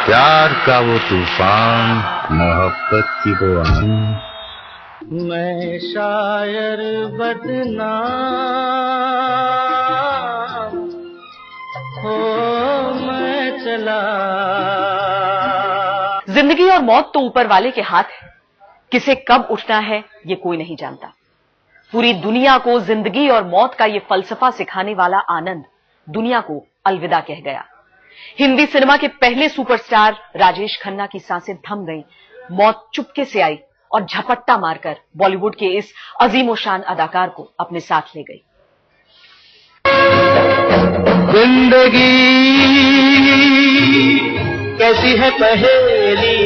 प्यार का वो तूफान, मोहब्बत की वो आन। मैं शायर बदनाम हो मैं चला। जिंदगी और मौत तो ऊपर वाले के हाथ है। किसे कब उठना है ये कोई नहीं जानता। पूरी दुनिया को जिंदगी और मौत का ये फलसफा सिखाने वाला आनंद दुनिया को अलविदा कह गया। हिंदी सिनेमा के पहले सुपरस्टार राजेश खन्ना की सांसें थम गईं। मौत चुपके से आई और झपट्टा मारकर बॉलीवुड के इस अजीमोशान अदाकार को अपने साथ ले गई। जिंदगी कैसी है पहेली,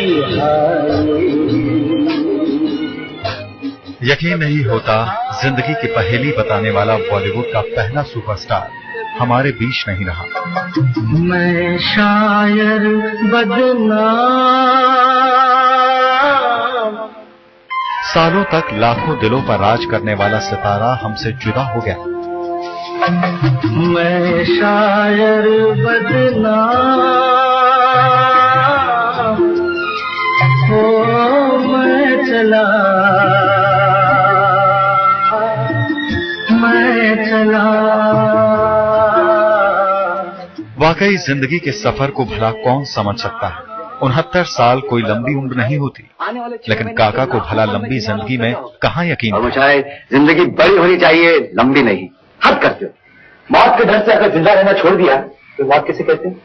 यकीन नहीं होता जिंदगी की पहेली बताने वाला बॉलीवुड का पहला सुपरस्टार हमारे बीच नहीं रहा। मैं शायर बदनाम। सालों तक लाखों दिलों पर राज करने वाला सितारा हमसे जुदा हो गया। मैं शायर बदनाम हो मैं चला, मैं चला। वाकई जिंदगी के सफर को भला कौन समझ सकता है। 69 साल कोई लंबी उम्र नहीं होती, लेकिन काका को भला लंबी जिंदगी में कहां यकीन। मुझे जिंदगी बड़ी होनी चाहिए, लंबी नहीं। हद करते हो। मौत के डर से अगर जिंदा रहना छोड़ दिया तो मौत किसे कहते हैं?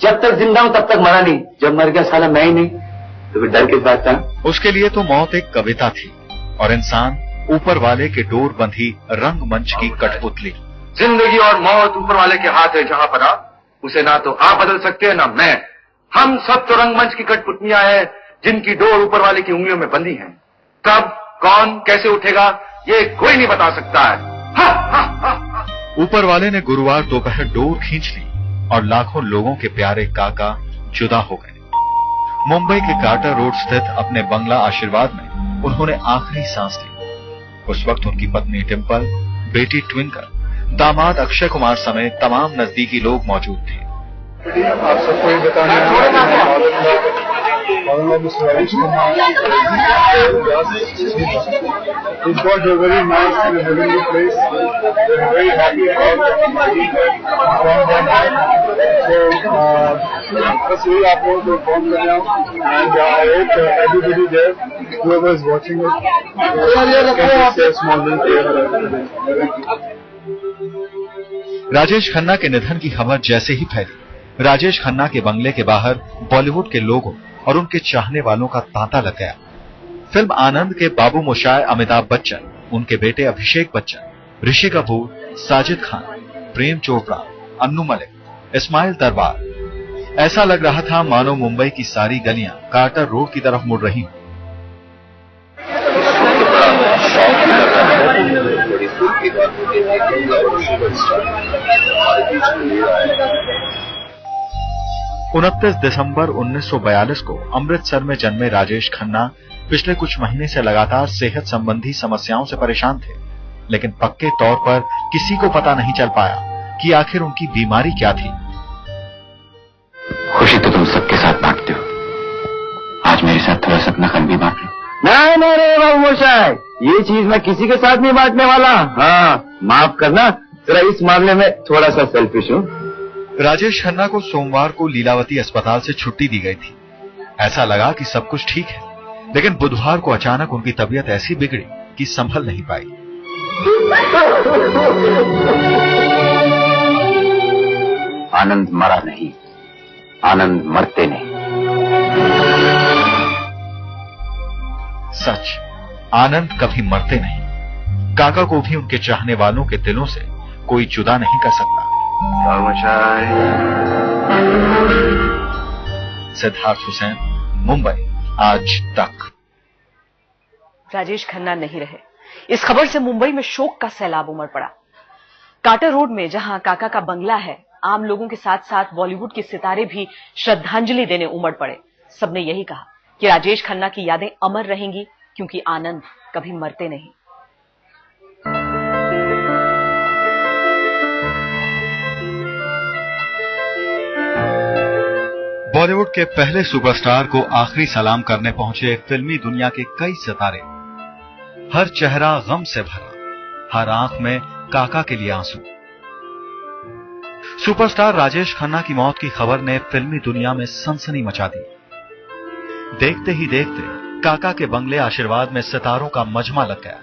जब तक जिंदा हूं तब तक मरा नहीं, जब मर गया साला मैं ही नहीं, तो फिर डर किस बात का? उसके लिए तो मौत एक कविता थी और इंसान ऊपर वाले के डोर बंधी रंगमंच की कठपुतली। जिंदगी और मौत ऊपर वाले के हाथ है जहां पना, उसे ना तो आप बदल सकते हैं ना मैं। हम सब तो रंगमंच की कठपुतलियां हैं जिनकी डोर ऊपर वाले की उंगलियों में बंधी है। कब कौन कैसे उठेगा ये कोई नहीं बता सकता है। ऊपर वाले ने गुरुवार दोपहर डोर खींच ली और लाखों लोगों के प्यारे काका जुदा हो गए। मुंबई के कार्टर रोड स्थित अपने बंगला आशीर्वाद में उन्होंने आखिरी सांस ली। उस वक्त उनकी पत्नी डिंपल, बेटी ट्विंकल, दामाद अक्षय कुमार समेत तमाम नजदीकी लोग मौजूद थे। आप सबको ये बताना It's got a very nice and heavenly place. I'm very happy about so बस यही आप लोगों को इन्फॉर्म कर रहा हूँ and I hope everybody there, whoever is watching it, can say a small little prayer. Rajesh Khanna के निधन की खबर जैसे ही फैली, राजेश खन्ना के बंगले के बाहर बॉलीवुड के लोगों और उनके चाहने वालों का तांता लग गया। फिल्म आनंद के बाबू मोशाय अमिताभ बच्चन, उनके बेटे अभिषेक बच्चन, ऋषि कपूर, साजिद खान, प्रेम चोपड़ा, अन्नू मलिक, इस्माइल दरबार, ऐसा लग रहा था मानो मुंबई की सारी गलियां कार्टर रोड की तरफ मुड़ रही। 29 दिसंबर 1942 को अमृतसर में जन्मे राजेश खन्ना पिछले कुछ महीने से लगातार सेहत संबंधी समस्याओं से परेशान थे, लेकिन पक्के तौर पर किसी को पता नहीं चल पाया कि आखिर उनकी बीमारी क्या थी। खुशी तो तुम सबके साथ बांटते हो, आज मेरे साथ थोड़ा सा अपना गम भी बांट लो। नहीं रे बाबू मोशाय, ये चीज मैं किसी के साथ नहीं बांटने वाला। हाँ माफ करना, जरा इस मामले में थोड़ा सा सेल्फिश हूँ। राजेश खन्ना को सोमवार को लीलावती अस्पताल से छुट्टी दी गई थी। ऐसा लगा कि सब कुछ ठीक है, लेकिन बुधवार को अचानक उनकी तबीयत ऐसी बिगड़ी कि संभल नहीं पाई। आनंद मरा नहीं, आनंद मरते नहीं। सच, आनंद कभी मरते नहीं। काका को भी उनके चाहने वालों के दिलों से कोई जुदा नहीं कर सकता। सिद्धार्थ हुसैन, मुंबई, आज तक। राजेश खन्ना नहीं रहे। इस खबर से मुंबई में शोक का सैलाब उमड़ पड़ा। कार्टर रोड में जहां काका का बंगला है, आम लोगों के साथ साथ बॉलीवुड के सितारे भी श्रद्धांजलि देने उमड़ पड़े। सबने यही कहा कि राजेश खन्ना की यादें अमर रहेंगी, क्योंकि आनंद कभी मरते नहीं। बॉलीवुड के पहले सुपरस्टार को आखिरी सलाम करने पहुंचे फिल्मी दुनिया के कई सितारे। हर चेहरा गम से भरा, हर आंख में काका के लिए आंसू। सुपरस्टार राजेश खन्ना की मौत की खबर ने फिल्मी दुनिया में सनसनी मचा दी। देखते ही देखते काका के बंगले आशीर्वाद में सितारों का मजमा लग गया।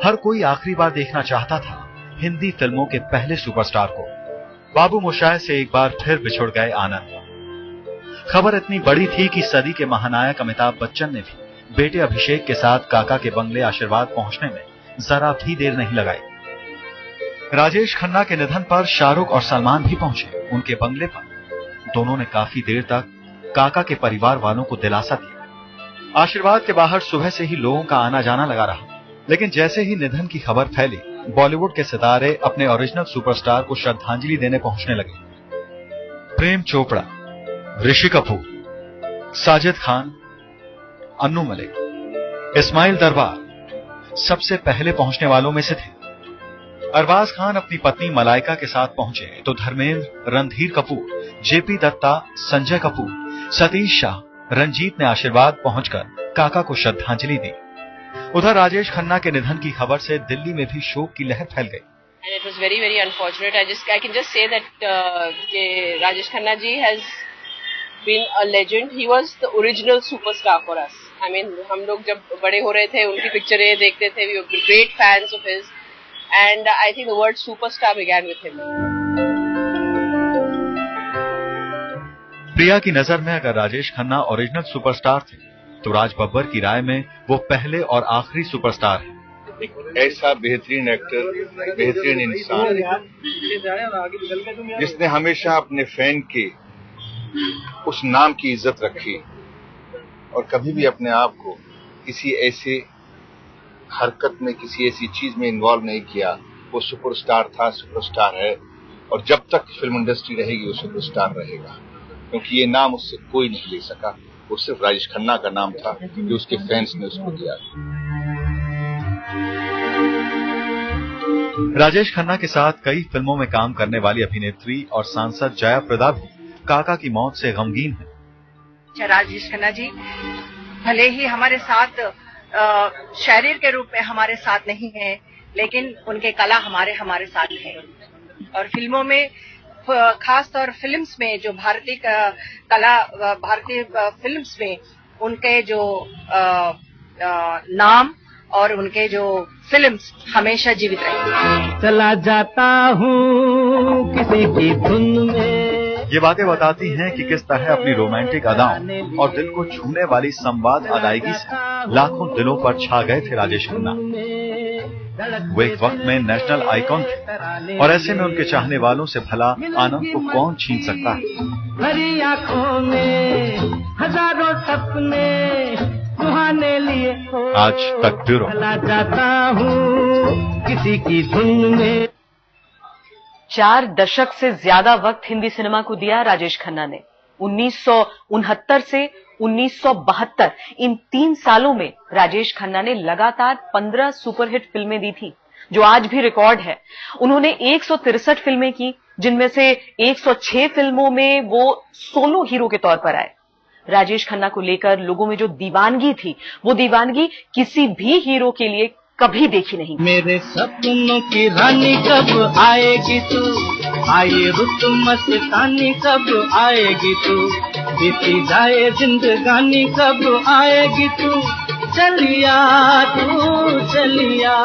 हर कोई आखिरी बार देखना चाहता था हिंदी फिल्मों के पहले सुपरस्टार को। बाबू मोशाय से एक बार फिर बिछुड़ गए आनंद। खबर इतनी बड़ी थी कि सदी के महानायक अमिताभ बच्चन ने भी बेटे अभिषेक के साथ काका के बंगले आशीर्वाद पहुंचने में जरा भी देर नहीं लगाई। राजेश खन्ना के निधन पर शाहरुख और सलमान भी पहुंचे उनके बंगले पर। दोनों ने काफी देर तक काका के परिवार वालों को दिलासा दिया। आशीर्वाद के बाहर सुबह से ही लोगों का आना जाना लगा रहा, लेकिन जैसे ही निधन की खबर फैली, बॉलीवुड के सितारे अपने ओरिजिनल सुपरस्टार को श्रद्धांजलि देने पहुंचने लगे। प्रेम चोपड़ा, ऋषि कपूर, साजिद खान, अन्नू मलिक, इस्माइल दरबार सबसे पहले पहुंचने वालों में से थे। अरबाज खान अपनी पत्नी मलाइका के साथ पहुंचे तो धर्मेंद्र, रणधीर कपूर, जेपी दत्ता, संजय कपूर, सतीश शाह, रंजीत ने आशीर्वाद पहुंचकर काका को श्रद्धांजलि दी। उधर राजेश खन्ना के निधन की खबर से दिल्ली में भी शोक की लहर फैल गई। And it was very, very unfortunate. I can just say that Rajesh Khanna ji has been a legend. He was the original superstar for us. I mean, हम लोग जब बड़े हो रहे थे, उनकी पिक्चरें देखते थे. We were great fans of his, and I think the word superstar began with him. प्रिया की नजर में अगर राजेश खन्ना ओरिजिनल सुपरस्टार थे, तो राज बब्बर की राय में वो पहले और आखिरी सुपरस्टार हैं। ऐसा बेहतरीन एक्टर, बेहतरीन इंसान, जिसने हमेशा अपने फैन के उस नाम की इज्जत रखी और कभी भी अपने आप को किसी ऐसे हरकत में, किसी ऐसी चीज में इन्वॉल्व नहीं किया। वो सुपरस्टार था, सुपरस्टार है, और जब तक फिल्म इंडस्ट्री रहेगी वो सुपरस्टार रहेगा, क्योंकि ये नाम उससे कोई नहीं ले सका। वो सिर्फ राजेश खन्ना का नाम था जो उसके फैंस ने उसको दिया। राजेश खन्ना के साथ कई फिल्मों में काम करने वाली अभिनेत्री और सांसद जया प्रदा भी काका की मौत से गमगीन है। राजेश खन्ना जी भले ही हमारे साथ शायरी के रूप में हमारे साथ नहीं है, लेकिन उनके कला हमारे साथ है। और फिल्मों में, खास तौर फिल्म्स में, जो भारतीय कला, भारतीय फिल्म्स में उनके जो नाम और उनके जो फिल्म्स हमेशा जीवित रहेंगे। चला जाता हूँ किसी की धुन में। ये बातें बताती हैं कि किस तरह अपनी रोमांटिक अदाओं और दिल को छूने वाली संवाद अदायगी से लाखों दिलों पर छा गए थे राजेश खन्ना। वो एक वक्त में नेशनल आइकॉन थे, और ऐसे में उनके चाहने वालों से भला आनंद को कौन छीन सकता है। भरी आंखों में हजारों सपने सुहाने लिए आज तक ब्यूरो। चला जाता हूँ किसी की धुन में। 4 दशक से ज्यादा वक्त हिंदी सिनेमा को दिया राजेश खन्ना ने। 1969 से 1972 इन 3 सालों में राजेश खन्ना ने लगातार 15 सुपरहिट फिल्में दी थी, जो आज भी रिकॉर्ड है। उन्होंने 163 फिल्में की, जिनमें से 106 फिल्मों में वो सोलो हीरो के तौर पर आए। राजेश खन्ना को लेकर लोगों में जो दीवानगी थी, वो दीवानगी किसी भी हीरो के लिए कभी देखी नहीं। मेरे सपनों की रानी कब आएगी तू, आए रुत मस्तानी कब आएगी तू, बीती जाए जिंदगानी कब आएगी तू, चलिया तू चलिया।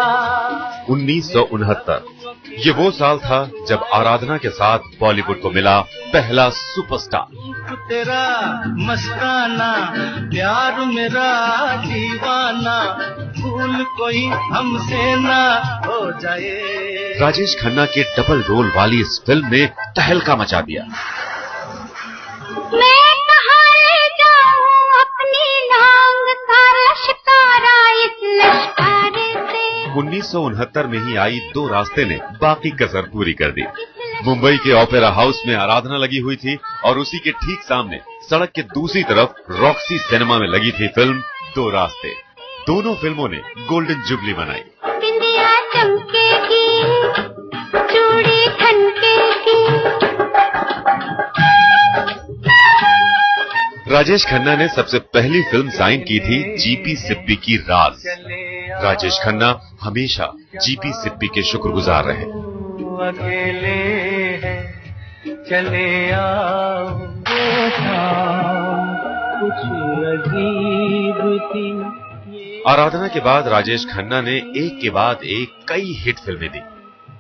1969 ये वो साल था जब आराधना के साथ बॉलीवुड को मिला पहला सुपरस्टार। तेरा मस्ताना प्यार मेरा दीवाना, भूल कोई हमसे ना हो जाए। राजेश खन्ना के डबल रोल वाली इस फिल्म ने तहलका मचा दिया। मैं कहाँ ले जाऊं अपनी नांग, सारा शिकारा इस लश्कारे से। 1969 में ही आई 2 रास्ते ने बाकी कसर पूरी कर दी। मुंबई के ओपेरा हाउस में आराधना लगी हुई थी, और उसी के ठीक सामने सड़क के दूसरी तरफ रॉक्सी सिनेमा में लगी थी फिल्म 2 रास्ते। दोनों फिल्मों ने गोल्डन जुबली मनाई। बिंदिया चमकेगी, चूड़ी खनकेगी। राजेश खन्ना ने सबसे पहली फिल्म साइन की थी जीपी सिप्पी की राज। राजेश खन्ना हमेशा जीपी सिप्पी के शुक्रगुजार रहे। अकेले हैं चले आओ कुछ अजीब थी। आराधना के बाद राजेश खन्ना ने एक के बाद एक कई हिट फिल्में दी।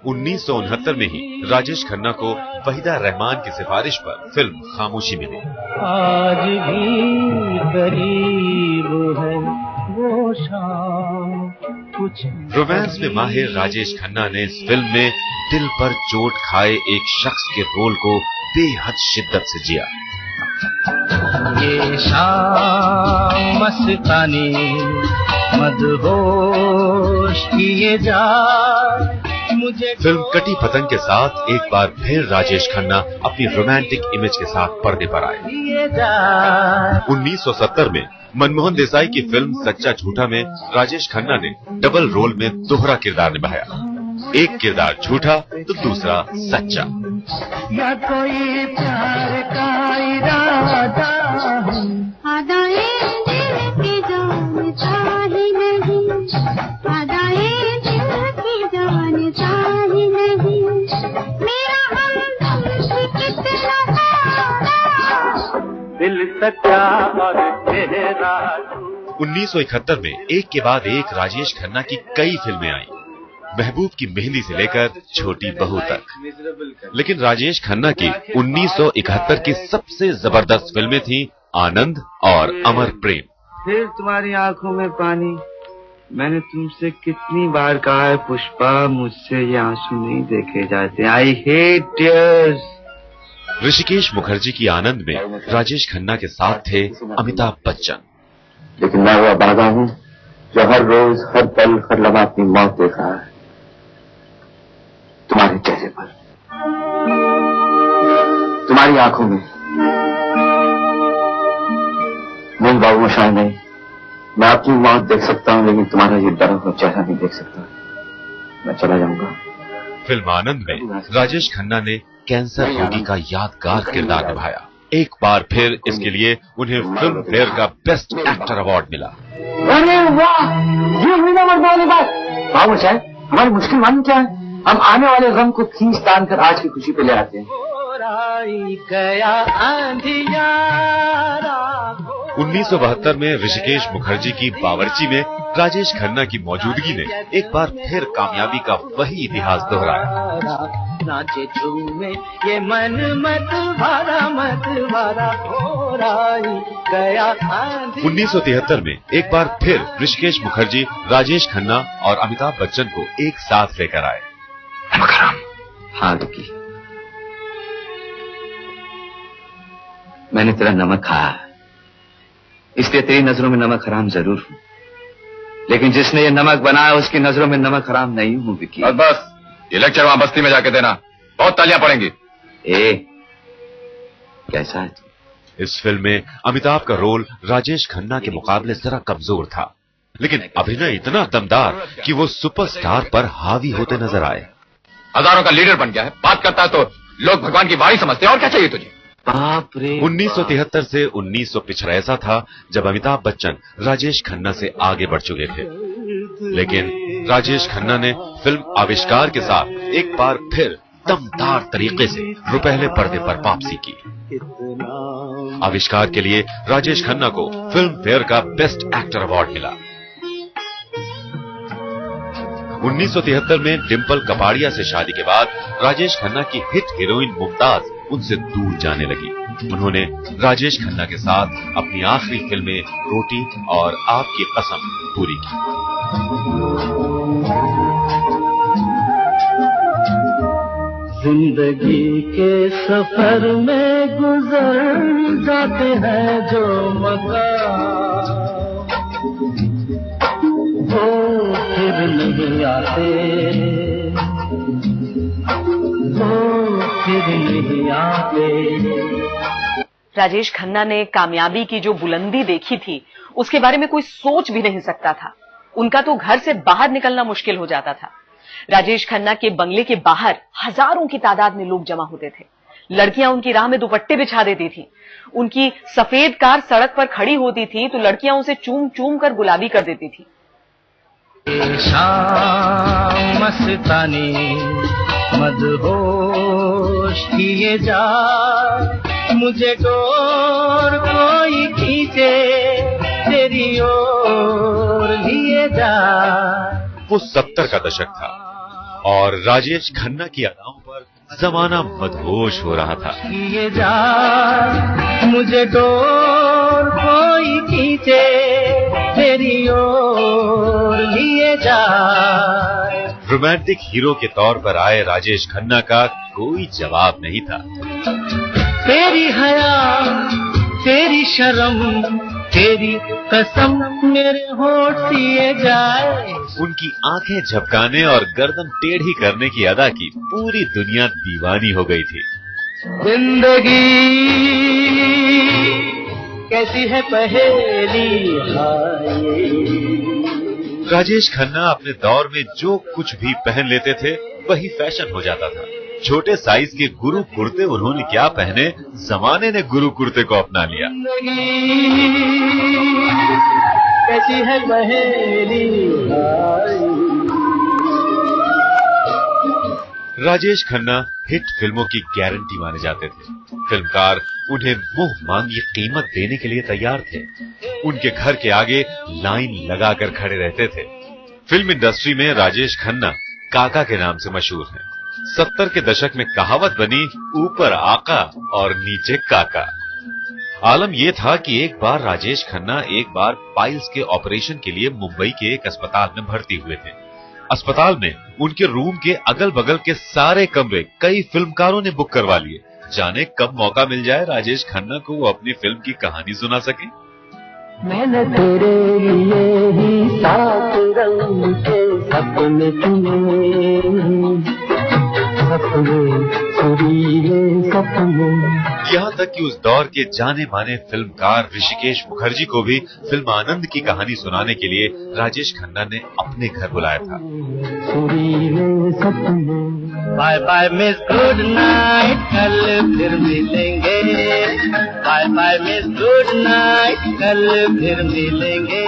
1969 में ही राजेश खन्ना को वहीदा रहमान की सिफारिश पर फिल्म खामोशी मिली। आज भी करीब है वो शाम कुछ। रोमांस में माहिर राजेश खन्ना ने इस फिल्म में दिल पर चोट खाए एक शख्स के रोल को बेहद शिद्दत से जिया। ये शाम मस्तानी मदहोश किए जा। फिल्म कटी पतंग के साथ एक बार फिर राजेश खन्ना अपनी रोमांटिक इमेज के साथ पर्दे पर आए। 1970 में मनमोहन देसाई की फिल्म सच्चा झूठा में राजेश खन्ना ने डबल रोल में दोहरा किरदार निभाया। एक किरदार झूठा तो दूसरा सच्चा। या कोई प्यार का इरादा दिल सच्चा और तेरा। 1971 में एक के बाद एक राजेश खन्ना की कई फिल्में आई, महबूब की मेहंदी से लेकर छोटी बहू तक। लेकिन राजेश खन्ना की 1971 की सबसे जबरदस्त फिल्में थी आनंद और अमर प्रेम। फिर तुम्हारी आंखों में पानी। मैंने तुमसे कितनी बार कहा है पुष्पा, मुझसे ये आंसू नहीं देखे जाते। I hate tears. Rishikesh Mukherjee की आनंद में राजेश खन्ना के साथ थे अमिताभ बच्चन। लेकिन मैं वो अबादा हूं जो हर रोज हर पल हर लम्हा अपनी मौत देख रहा है तुम्हारे चेहरे पर, तुम्हारी आंखों में। नहीं बाबू मोशाय नहीं, मैं अपनी मौत देख सकता हूं लेकिन तुम्हारा ये डरा हुआ चेहरा नहीं देख सकता। मैं चला जाऊंगा। फिल्म आनंद में राजेश खन्ना ने कैंसर रोगी का यादगार किरदार निभाया। एक बार फिर इसके लिए उन्हें फिल्म फेयर का बेस्ट एक्टर अवार्ड मिला। अरे वाह, ये हुई ना मर्द वाली बात। बाबू मोशाय, हमारी मुश्किल मालूम क्या है? हम आने वाले गम को खींच तान कर आज की खुशी पे ले आते हैं। 1972 में ऋषिकेश मुखर्जी की बावर्ची में राजेश खन्ना की मौजूदगी ने एक बार फिर कामयाबी का वही इतिहास दोहराया। नाचे झूमे ये मन मत भरा हो रही गया। 1973 में एक बार फिर ऋषिकेश मुखर्जी राजेश खन्ना और अमिताभ बच्चन को एक साथ लेकर आए। नमक हराम। हाँ दुखी, मैंने तेरा नमक खाया, इसलिए तेरी नजरों में नमक हराम जरूर हूं, लेकिन जिसने ये नमक बनाया उसकी नजरों में नमक हराम नहीं हूं विकी। बस ये लेक्चर वहां बस्ती में जाके देना, बहुत तालियां पड़ेंगी। कैसा है? इस फिल्म में अमिताभ का रोल राजेश खन्ना के मुकाबले जरा कमजोर था, लेकिन अभिनय इतना दमदार कि वो सुपरस्टार पर हावी होते नजर आए। हजारों का लीडर बन गया है, बात करता है तो लोग भगवान की बारी समझते हैं। और क्या चाहिए तुझे? बाप रे। 1973 से 1975 ऐसा था जब अमिताभ बच्चन राजेश खन्ना से आगे बढ़ चुके थे, लेकिन राजेश खन्ना ने फिल्म आविष्कार के साथ एक बार फिर दमदार तरीके से रुपहले पर्दे पर वापसी की। आविष्कार के लिए राजेश खन्ना को फिल्म फेयर का बेस्ट एक्टर अवार्ड मिला। 1973 में डिम्पल कपाड़िया से शादी के बाद राजेश खन्ना की हिट हीरोइन मुमताज उनसे दूर जाने लगी। उन्होंने राजेश खन्ना के साथ अपनी आखिरी फिल्में रोटी और आपकी कसम पूरी की। जिंदगी के सफर में गुजर जाते हैं जो मकाम, वो फिर नहीं आते, वो फिर नहीं आते। राजेश खन्ना ने कामयाबी की जो बुलंदी देखी थी उसके बारे में कोई सोच भी नहीं सकता था। उनका तो घर से बाहर निकलना मुश्किल हो जाता था। राजेश खन्ना के बंगले के बाहर हजारों की तादाद में लोग जमा होते थे। लड़कियां उनकी राह में दुपट्टे बिछा देती थी। उनकी सफेद कार सड़क पर खड़ी होती थी तो लड़कियां उसे चूम चूम कर गुलाबी कर देती थी। शाम मस्तानी मदहोश किए जा, मुझे डोर कोई खींचे तेरी ओर लिए जा। वो 70 का दशक था और राजेश खन्ना की अदाओं पर जमाना मदहोश हो रहा था। किए जा, मुझे डोर कोई खींचे तेरी ओर लिए जा। रोमांटिक हीरो के तौर पर आए राजेश खन्ना का कोई जवाब नहीं था। तेरी हया, तेरी शर्म, तेरी कसम मेरे होठ सिए जाए। उनकी आंखें झपकाने और गर्दन टेढ़ी करने की अदा की पूरी दुनिया दीवानी हो गई थी। जिंदगी कैसी है पहेली हाय। राजेश खन्ना अपने दौर में जो कुछ भी पहन लेते थे वही फैशन हो जाता था। छोटे साइज के गुरु कुर्ते उन्होंने क्या पहने, जमाने ने गुरु कुर्ते को अपना लिया। कैसी है पहेली राजेश खन्ना हिट फिल्मों की गारंटी माने जाते थे। फिल्मकार उन्हें मुंह मांगी कीमत देने के लिए तैयार थे। उनके घर के आगे लाइन लगाकर खड़े रहते थे। फिल्म इंडस्ट्री में राजेश खन्ना काका के नाम से मशहूर हैं। 70 के दशक में कहावत बनी, ऊपर आका और नीचे काका। आलम यह था कि एक बार राजेश खन्ना एक बार पाइल्स के ऑपरेशन के लिए मुंबई के एक अस्पताल में भर्ती हुए थे। अस्पताल में उनके रूम के अगल बगल के सारे कमरे कई फिल्मकारों ने बुक करवा लिए। जाने कब मौका मिल जाए राजेश खन्ना को वो अपनी फिल्म की कहानी सुना सके। मैंने तेरे लिए ही 7 रंग के सपने चुने, यहाँ तक कि उस दौर के जाने माने फिल्मकार ऋषिकेश मुखर्जी को भी फिल्म आनंद की कहानी सुनाने के लिए राजेश खन्ना ने अपने घर बुलाया था। Bye bye miss good night, कल फिर मिलेंगे। Bye bye miss good night, कल फिर मिलेंगे।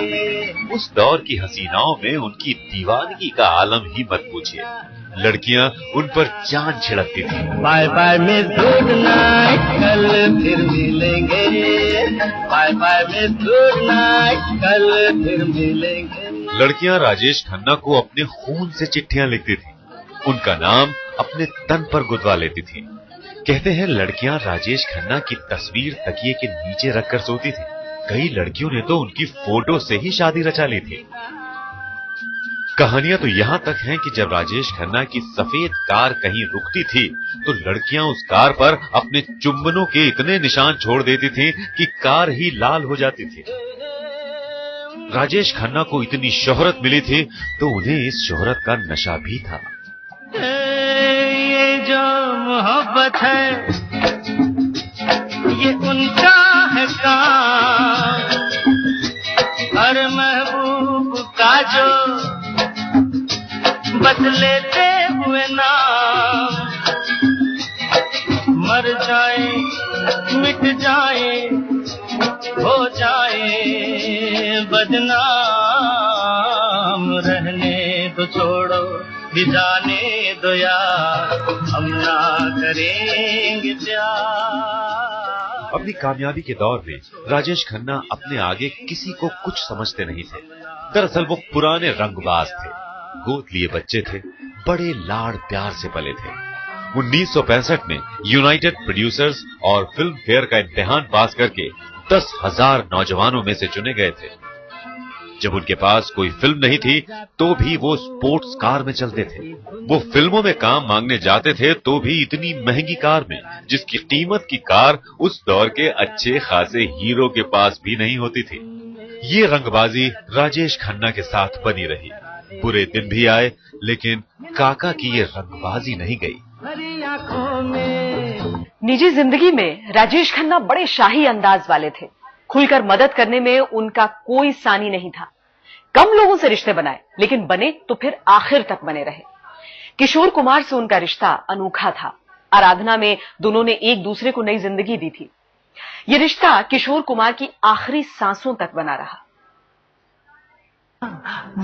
उस दौर की हसीनाओं में उनकी दीवानगी का आलम ही मत पूछिए। लड़कियां उन पर जान छिड़कती थी। Bye bye miss good night, कल फिर मिलेंगे। Bye bye miss good night, कल फिर मिलेंगे। लड़कियां राजेश खन्ना को अपने खून से चिट्ठियां लिखती थी। उनका नाम अपने तन पर गुदवा लेती थी। कहते हैं लड़कियां राजेश खन्ना की तस्वीर तकिए के नीचे रखकर सोती थी। कई लड़कियों ने तो उनकी फोटो से ही शादी रचा ली थी। कहानियां तो यहां तक हैं कि जब राजेश खन्ना की सफेद कार कहीं रुकती थी तो लड़कियां उस कार पर अपने चुंबनों के इतने निशान छोड़ देती थीं कि कार ही लाल हो जाती थी। राजेश खन्ना को इतनी शोहरत मिली थी तो उन्हें इस शोहरत का नशा भी था। ये जो मोहब्बत है ये उनका है काम, हर महबूब का जो बदलेते हुए नाम, मर जाए मिट जाए हो जाए बदनाम, रहने तो छोड़ो भी जाने दो यार, हम ना करेंगे प्यार। अपनी कामयाबी के दौर में राजेश खन्ना अपने आगे किसी को कुछ समझते नहीं थे। दरअसल वो पुराने रंगबाज थे, गोद लिए बच्चे थे, बड़े लाड़ प्यार से पले थे। 1965 में यूनाइटेड प्रोड्यूसर्स और फिल्म फेयर का इम्तिहान पास करके 10,000 नौजवानों में से चुने गए थे। जब उनके पास कोई फिल्म नहीं थी तो भी वो स्पोर्ट्स कार में चलते थे। वो फिल्मों में काम मांगने जाते थे तो भी इतनी महंगी कार में, जिसकी कीमत की कार उस दौर के अच्छे खासे हीरो के पास भी नहीं होती थी। ये रंगबाजी राजेश खन्ना के साथ बनी रही। बुरे दिन भी आए लेकिन काका की ये रंगबाजी नहीं गई। निजी जिंदगी में राजेश खन्ना बड़े शाही अंदाज वाले थे। खुलकर मदद करने में उनका कोई सानी नहीं था। कम लोगों से रिश्ते बनाए लेकिन बने तो फिर आखिर तक बने रहे। किशोर कुमार से उनका रिश्ता अनोखा था। आराधना में दोनों ने एक दूसरे को नई जिंदगी दी थी। ये रिश्ता किशोर कुमार की आखिरी सांसों तक बना रहा।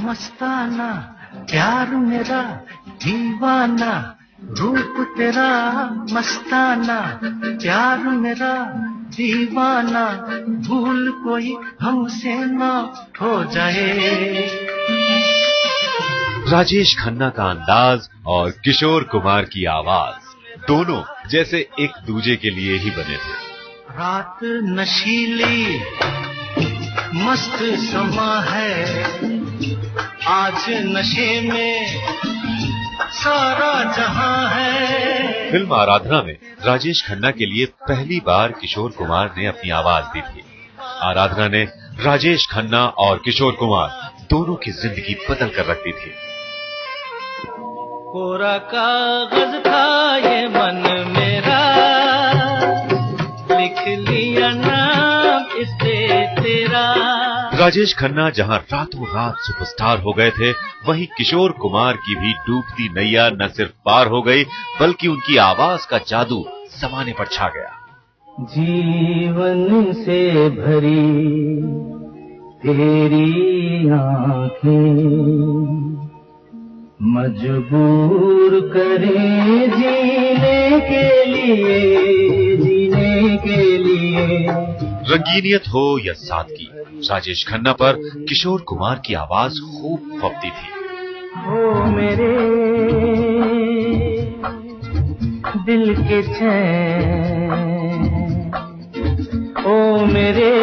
मस्ताना प्यार मेरा दीवाना, रूप तेरा मस्ताना, प्यार मेरा दीवाना, भूल कोई हमसे ना हो जाए। राजेश खन्ना का अंदाज और किशोर कुमार की आवाज दोनों जैसे एक दूजे के लिए ही बने थे। रात नशीली मस्त समा है, आज नशे में सारा जहां है। फिल्म आराधना में राजेश खन्ना के लिए पहली बार किशोर कुमार ने अपनी आवाज दी थी। आराधना ने राजेश खन्ना और किशोर कुमार दोनों की जिंदगी बदल कर रख दी थी। कोरा कागज था ये मन मेरा, लिख लिया नाम इस पे तेरा। राजेश खन्ना जहां रातों रात सुपरस्टार हो गए थे, वहीं किशोर कुमार की भी डूबती नैया न सिर्फ पार हो गई, बल्कि उनकी आवाज का जादू जमाने पर छा गया। जीवन से भरी तेरी आंखें मजबूर करें जीने के लिए, जीने के लिए। रंगीनियत हो या सादगी, राजेश खन्ना पर किशोर कुमार की आवाज खूब फबती थी। ओ मेरे दिल के चैन, ओ मेरे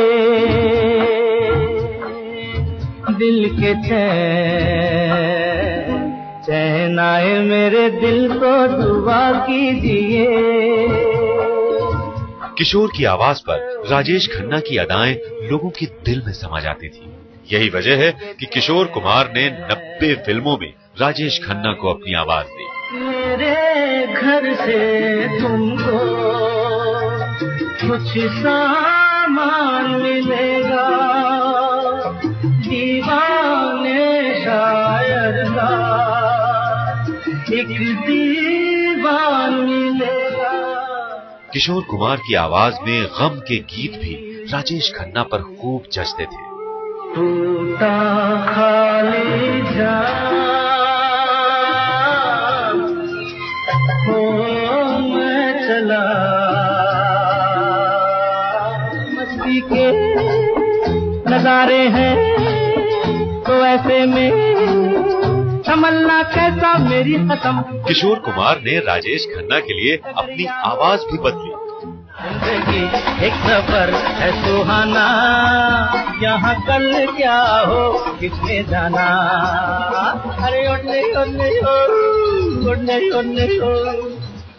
दिल के चैन, चैन आए मेरे दिल को दुआ कीजिए। किशोर की आवाज पर राजेश खन्ना की अदाएं लोगों के दिल में समा जाती थी। यही वजह है कि किशोर कुमार ने 90 फिल्मों में राजेश खन्ना को अपनी आवाज दी। मेरे घर से तुमको कुछ सामान मिलेगा, दीवाने शायर का एक दीवान मिलेगा। किशोर कुमार की आवाज में गम के गीत भी राजेश खन्ना पर खूब जचते थे। टूटा खाली जान हो मैं चला, मस्ती के नजारे हैं तो ऐसे में संभलना कैसा मेरी कसम। किशोर कुमार ने राजेश खन्ना के लिए अपनी आवाज भी बदली। जिंदगी एक सफर है सुहाना, यहाँ कल क्या हो किसने जाना। अरे ओढ़ने ओढ़ने हो, ओढ़ने ओढ़ने हो।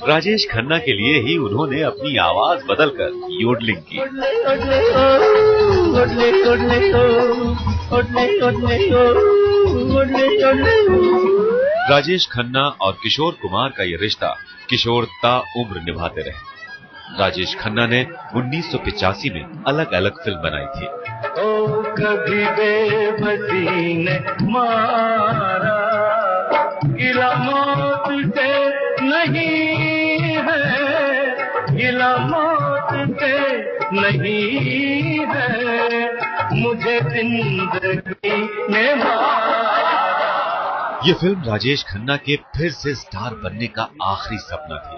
राजेश खन्ना के लिए ही उन्होंने अपनी आवाज बदलकर योडलिंग की। ओढ़ने हो, ओढ़ने ओढ़ने हो, ओढ़ने ओढ़ने हो, ओढ़ने ओढ़ने हो। राजेश खन्ना और किशोर कुमार का ये रिश्ता किशोर ता उम्र निभाते रहे। राजेश खन्ना ने 1985 में अलग अलग फिल्म बनाई थी। ओ कभी बेबसी ने मारा, गिला मौत से नहीं है, गिला मौत से नहीं है, मुझे जिंदगी ने मारा। ये फिल्म राजेश खन्ना के फिर से स्टार बनने का आखिरी सपना थी।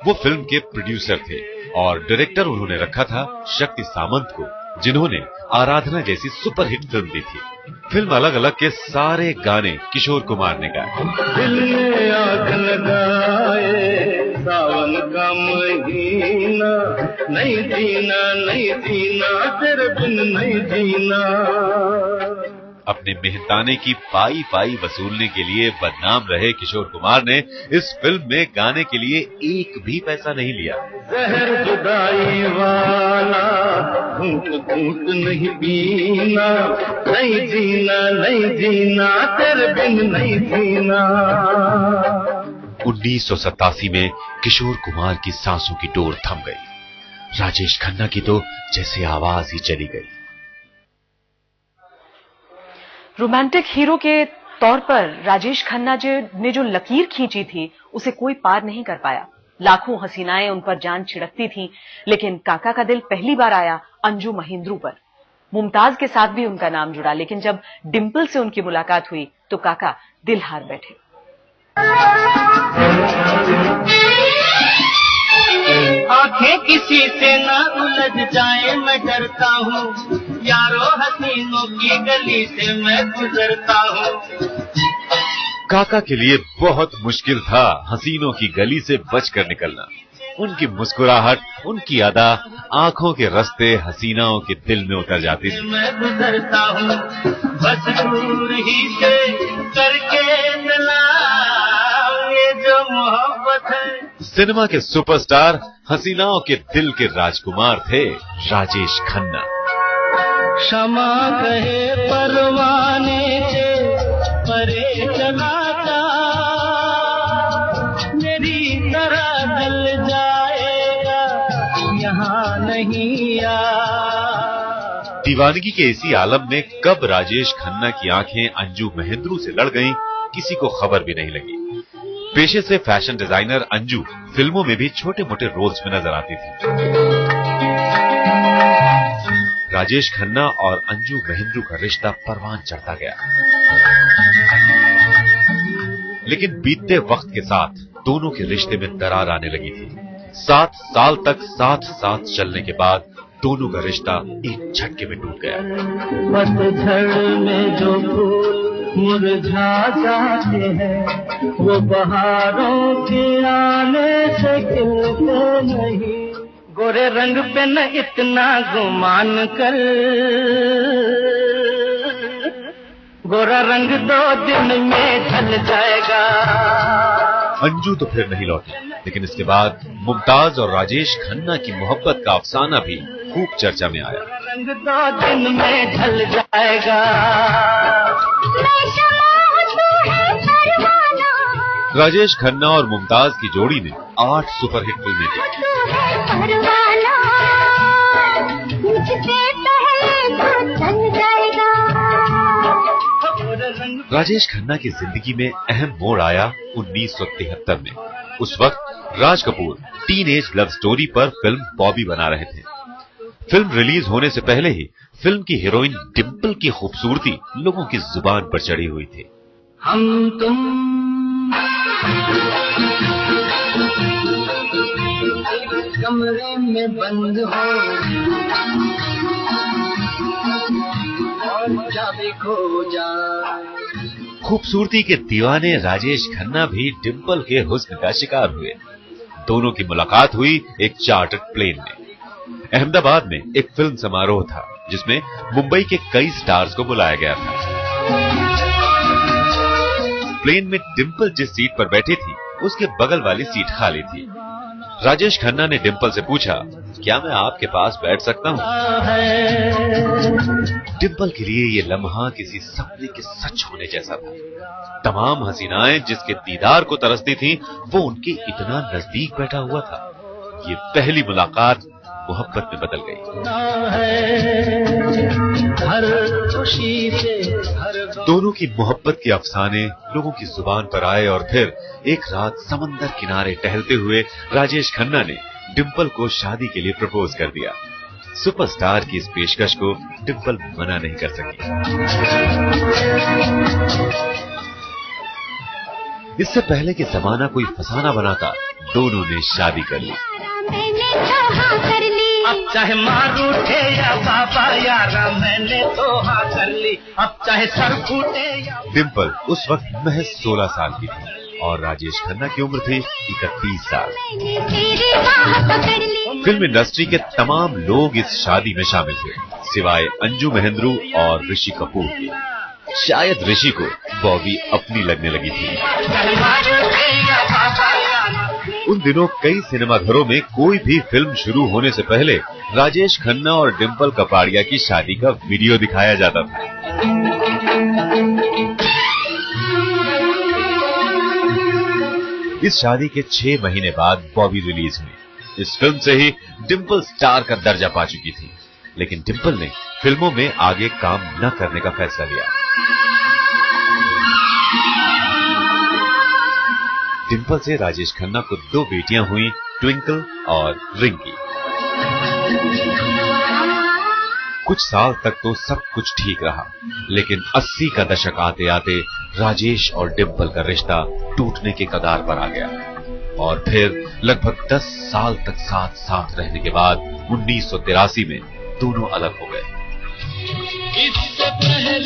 वो फिल्म के प्रोड्यूसर थे और डायरेक्टर उन्होंने रखा था शक्ति सामंत को, जिन्होंने आराधना जैसी सुपरहिट फिल्म दी थी। फिल्म अलग अलग के सारे गाने किशोर कुमार ने गाए। दिल में आग लगाए सावन का महीना, नहीं जीना नहीं जीना तेरे बिन नहीं जीना। अपने मेहनताने की पाई पाई वसूलने के लिए बदनाम रहे किशोर कुमार ने इस फिल्म में गाने के लिए एक भी पैसा नहीं लिया। जहर जुदाई वाला घूंट घूंट नहीं पीना, नहीं जीना नहीं जीना तेरे बिन नहीं जीना। 1987 में किशोर कुमार की सांसों की डोर थम गई। राजेश खन्ना की तो जैसे आवाज ही चली गई। रोमांटिक हीरो के तौर पर राजेश खन्ना ने जो लकीर खींची थी, उसे कोई पार नहीं कर पाया। लाखों हसीनाएं उन पर जान छिड़कती थीं, लेकिन काका का दिल पहली बार आया अंजू महेंद्रू पर। मुमताज के साथ भी उनका नाम जुड़ा, लेकिन जब डिंपल से उनकी मुलाकात हुई तो काका दिल हार बैठे। आंखें किसी से न उलझ जाए मैं डरता हूँ, यारो हसीनों की गली से मैं गुजरता हूँ। काका के लिए बहुत मुश्किल था हसीनों की गली से बचकर निकलना। उनकी मुस्कुराहट, उनकी अदा, आंखों के रास्ते हसीनाओं के दिल में उतर जाती थी। मैं गुजरता हूँ बस दूर ही से करके सलाम, ये जो मोहब्बत है। सिनेमा के सुपरस्टार, हसीनाओं के दिल के राजकुमार थे राजेश खन्ना। क्षमा कहे परवाने से परे चलाता, मेरी तरह जल जाएगा यहाँ नहीं आ। दीवानगी के इसी आलम में कब राजेश खन्ना की आंखें अंजू महेंद्रू से लड़ गईं, किसी को खबर भी नहीं लगी। पेशे से फैशन डिजाइनर अंजू फिल्मों में भी छोटे मोटे रोल्स में नजर आती थी। राजेश खन्ना और अंजू महेंद्रू का रिश्ता परवान चढ़ता गया, लेकिन बीतते वक्त के साथ दोनों के रिश्ते में दरार आने लगी थी। 7 साल तक साथ चलने के बाद दोनों का रिश्ता एक झटके में टूट गया। पतझड़ में जो फूल मुरझा जाते हैं, वो बहारों के आने से खिलते नहीं। गोरे रंग पे न इतना गुमान कर, गोरा रंग 2 दिन में ढल जाएगा। अंजू तो फिर नहीं लौटी, लेकिन इसके बाद मुमताज और राजेश खन्ना की मोहब्बत का अफसाना भी खूब चर्चा में आया। रंग 2 दिन में ढल जाएगा। राजेश खन्ना और मुमताज की जोड़ी ने 8 सुपरहिट फिल्में दी। राजेश खन्ना की जिंदगी में अहम मोड़ आया 1973 में। उस वक्त Raj Kapoor teenage love story पर फिल्म बॉबी बना रहे थे। फिल्म रिलीज होने से पहले ही फिल्म की हीरोइन डिंपल की खूबसूरती लोगों की जुबान पर चढ़ी हुई थी। हम तुम कमरे में बंद हो और चाबी खो जाए। खूबसूरती के दीवाने राजेश खन्ना भी डिंपल के हुस्न का शिकार हुए। दोनों की मुलाकात हुई एक चार्टर्ड प्लेन में। अहमदाबाद में एक फिल्म समारोह था जिसमें मुंबई के कई स्टार्स को बुलाया गया था। प्लेन में डिंपल जिस सीट पर बैठी थी उसके बगल वाली सीट खाली थी। राजेश खन्ना ने डिंपल से पूछा, क्या मैं आपके पास बैठ सकता हूँ? डिंपल के लिए ये लम्हा किसी सपने के सच होने जैसा था। तमाम हसीनाएं जिसके दीदार को तरसती थीं, वो उनके इतना नजदीक बैठा हुआ था। ये पहली मुलाकात मोहब्बत में बदल गई। दोनों की मोहब्बत के अफसाने लोगों की जुबान पर आए और फिर एक रात समंदर किनारे टहलते हुए राजेश खन्ना ने डिंपल को शादी के लिए प्रपोज कर दिया। सुपरस्टार की इस पेशकश को डिंपल मना नहीं कर सकी। इससे पहले कि जमाना कोई फसाना बनाता, दोनों ने शादी कर ली। अब चाहे मार उठे या बाबा यारा, मैंने तो हाँ कर ली। अब चाहे सर फूटे या। डिंपल उस वक्त महज 16 साल की थी और राजेश खन्ना की उम्र थी 31 साल। फिल्म इंडस्ट्री के तमाम लोग इस शादी में शामिल हुए, सिवाय अंजू महेंद्रू और ऋषि कपूर के। शायद ऋषि को बॉबी अपनी लगने लगी थी। उन दिनों कई सिनेमाघरों में कोई भी फिल्म शुरू होने से पहले राजेश खन्ना और डिंपल कपाड़िया की शादी का वीडियो दिखाया जाता था। इस शादी के 6 महीने बाद बॉबी रिलीज हुई। इस फिल्म से ही डिंपल स्टार का दर्जा पा चुकी थी, लेकिन डिंपल ने फिल्मों में आगे काम न करने का फैसला लिया। डिंपल से राजेश खन्ना को 2 बेटियां हुई, ट्विंकल और रिंकी। कुछ साल तक तो सब कुछ ठीक रहा, लेकिन 80 का दशक आते आते राजेश और डिंपल का रिश्ता टूटने के कगार पर आ गया और फिर लगभग 10 साल तक साथ साथ रहने के बाद 1983 में दोनों अलग हो गए। इससे पहले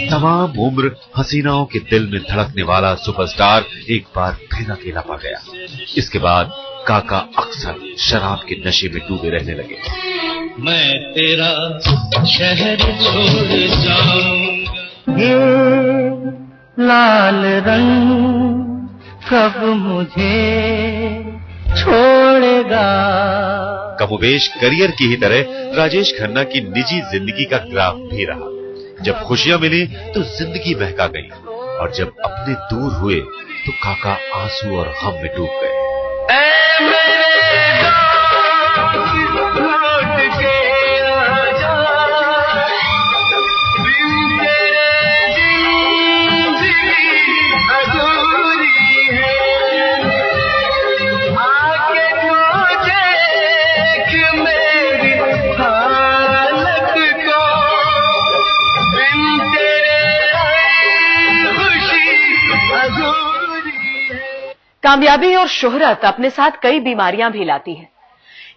तमाम उम्र हसीनाओं के दिल में धड़कने वाला सुपरस्टार एक बार फिर अकेला पा गया। इसके बाद काका अक्सर शराब के नशे में डूबे रहने लगे। मैं तेरा शहर छोड़ जाऊंगा, ये लाल रंग कब मुझे छोड़ेगा। कमोबेश करियर की ही तरह राजेश खन्ना की निजी जिंदगी का ग्राफ भी रहा। जब खुशियां मिली तो जिंदगी बहका गई और जब अपने दूर हुए तो काका आंसू और गम में डूब गए। कामयाबी और शोहरत अपने साथ कई बीमारियां भी लाती है।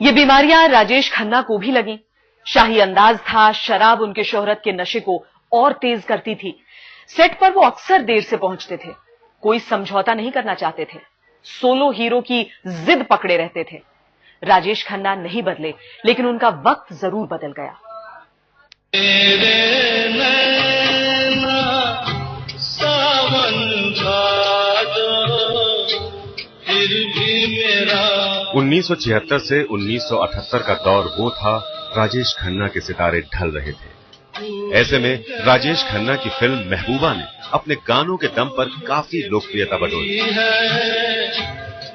ये बीमारियां राजेश खन्ना को भी लगी। शाही अंदाज था, शराब उनके शोहरत के नशे को और तेज करती थी। सेट पर वो अक्सर देर से पहुंचते थे, कोई समझौता नहीं करना चाहते थे, सोलो हीरो की जिद पकड़े रहते थे। राजेश खन्ना नहीं बदले, लेकिन उनका वक्त जरूर बदल गया। 1976 से 1978 का दौर वो था, राजेश खन्ना के सितारे ढल रहे थे। ऐसे में राजेश खन्ना की फिल्म महबूबा ने अपने गानों के दम पर काफी लोकप्रियता बटोरी।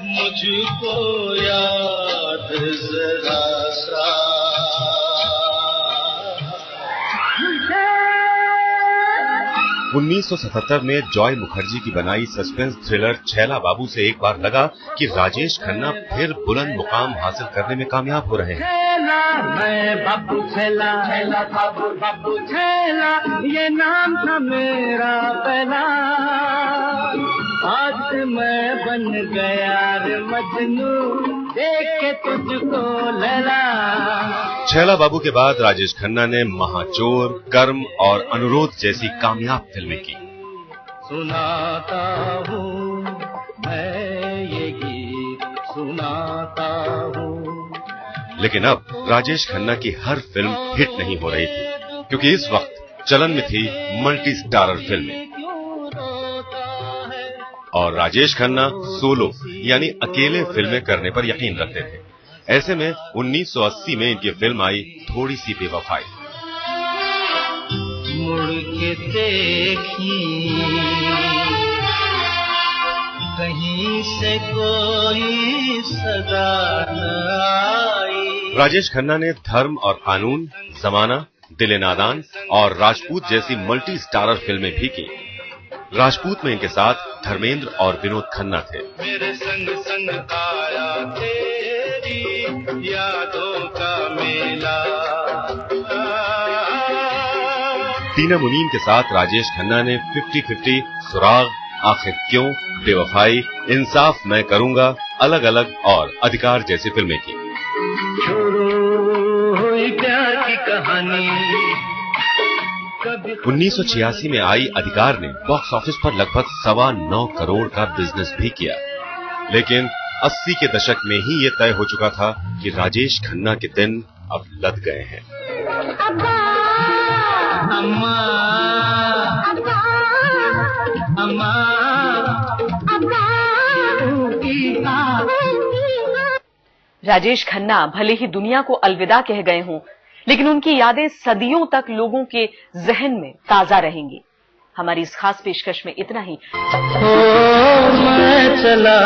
मुझको याद जरा सा 1977 में जॉय मुखर्जी की बनाई सस्पेंस थ्रिलर छैला बाबू से एक बार लगा कि राजेश खन्ना फिर बुलंद मुकाम हासिल करने में कामयाब हो रहे हैं। मैं बाबू छैला, छैला बाबू, बाबू छैला, ये नाम था मेरा पहला। आज मैं बन गया रे मजनू, देख के तुझको लैला। छैला बाबू के बाद राजेश खन्ना ने महाचोर, कर्म और अनुरोध जैसी कामयाब फिल्में की। सुनाता हूँ मैं ये गीत सुनाता हूँ। लेकिन अब राजेश खन्ना की हर फिल्म हिट नहीं हो रही थी, क्योंकि इस वक्त चलन में थी मल्टी स्टारर फिल्में और राजेश खन्ना सोलो यानी अकेले फिल्में करने पर यकीन रखते थे। ऐसे में 1980 में इनकी फिल्म आई थोड़ी सी बेवफाई। मुड़ के देखी कहीं से कोई सदा न आई। राजेश खन्ना ने धर्म और कानून, जमाना, दिल नादान और राजपूत जैसी मल्टी स्टारर फिल्में भी की। राजपूत में इनके साथ धर्मेंद्र और विनोद खन्ना थे। मेरे संग संग आया तेरी यादों का मेला। टीना मुनीम के साथ राजेश खन्ना ने 50-50, सुराग, आखिर क्यों, बेवफाई, इंसाफ मैं करूंगा, अलग अलग और अधिकार जैसी फिल्में की। शुरू हुई प्यार की कहानी। 1986 में आई अधिकार ने बॉक्स ऑफिस पर लगभग 9.25 करोड़ का बिजनेस भी किया, लेकिन 80 के दशक में ही ये तय हो चुका था कि राजेश खन्ना के दिन अब लद गए हैं। अम्मा, अम्मा, अम्मा, राजेश खन्ना भले ही दुनिया को अलविदा कह गए हों, लेकिन उनकी यादें सदियों तक लोगों के जहन में ताजा रहेंगी। हमारी इस खास पेशकश में इतना ही। मैं चला